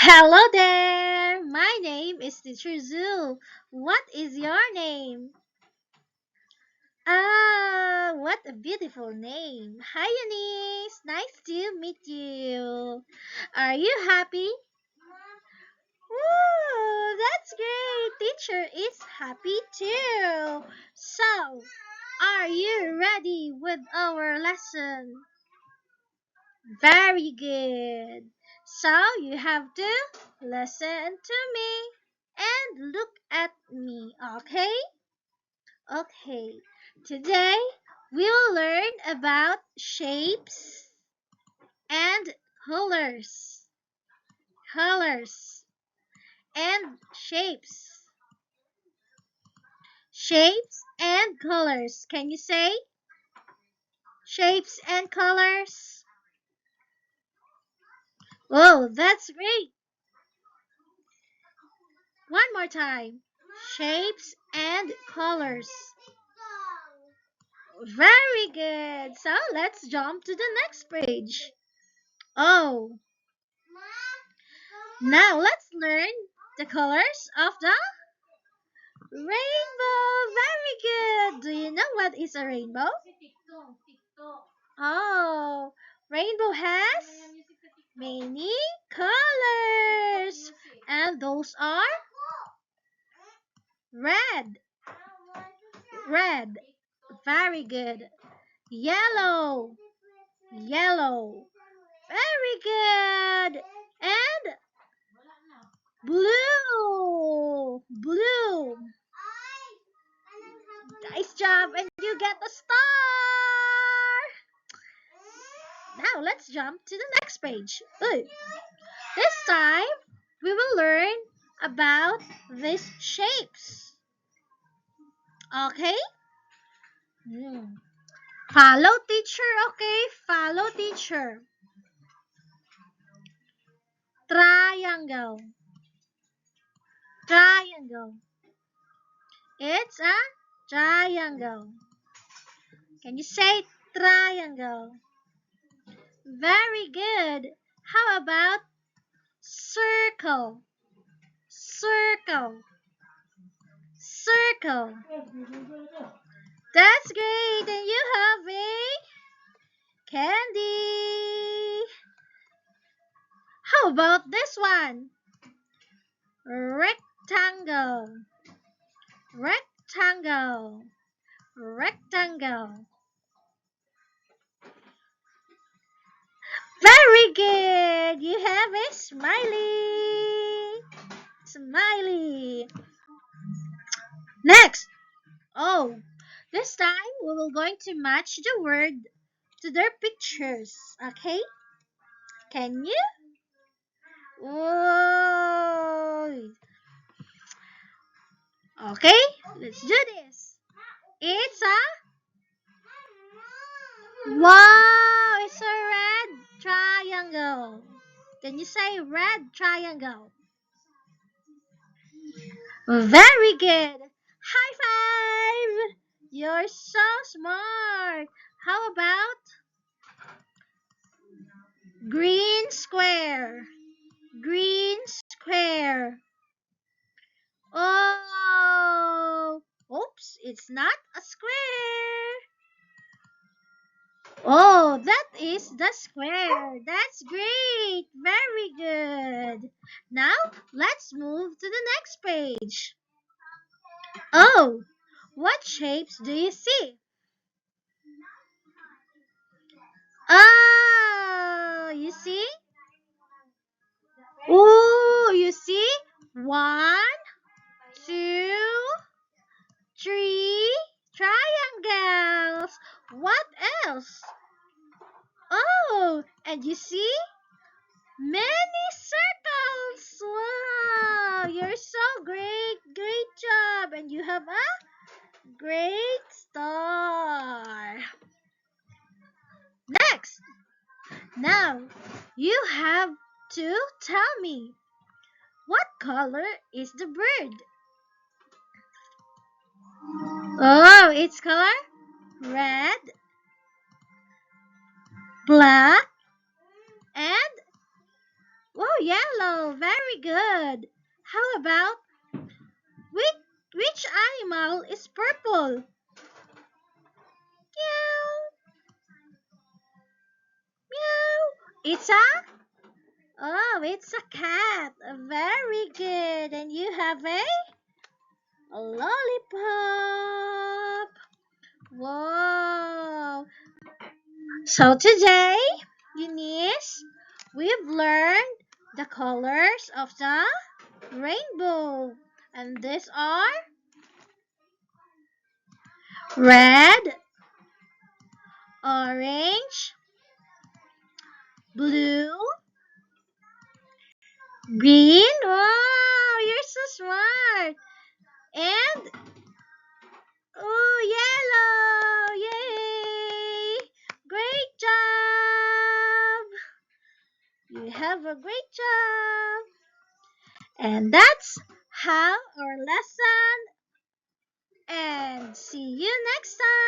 Hello there! My name is Teacher Zoo. What is your name? Ah, what a beautiful name. Hi, Eunice. Nice to meet you. Are you happy? Woo, that's great. Teacher is happy too. So, are you ready with our lesson? Very good. So, you have to listen to me and look at me, okay? Okay. Today we will learn about shapes and colors. Colors and shapes. Shapes and colors. Can you say shapes and colors? Oh, that's great. One more time. Shapes and colors. Very good. So let's jump to the next page. Oh, now let's learn the colors of the rainbow. Very good. Do you know what is a rainbow? Oh, rainbow has many colors. And those are red. Red. Very good. Yellow. Yellow. Very good. And blue. Blue. Nice job. And you get a star. Now let's jump to the next page. Ooh. This time we will learn about these shapes. Okay? Hmm. Follow teacher, okay? Follow teacher. Triangle. Triangle. It's a triangle. Can you say triangle? Very good. How about circle? Circle. Circle. That's great. And you have a candy. How about this one? Rectangle. Rectangle. Rectangle. Very good. You have a smiley. Smiley. Next. Oh, this time we will going to match the word to their pictures. Okay? Can you? Whoa. Okay, let's do this. It's a wow, it's a red triangle. Can you say red triangle? Very good. High five. You're so smart. How about green square? Green square. Oh, oops, it's not a square. Oh, that is the square. That's great. Very good. Now, let's move to the next page. Oh, what shapes do you see? Oh, you see? Oh, you see? One, two, three triangles. What else? Oh, and you see? Many circles! Wow! You're so great! Great job! And you have a great star! Next! Now, you have to tell me what color is the bird? Oh, its color? Red, black, and Oh, yellow. Very good. How about which, which animal is purple? Meow, meow. It's a cat. Very good. And you have a lollipop. Whoa. So today, Eunice, we've learned the colors of the rainbow. And these are red, orange, blue, green. Wow, you're so smart. And yellow. Yay! Great job. You have a great job. And that's how our lesson ends. See you next time.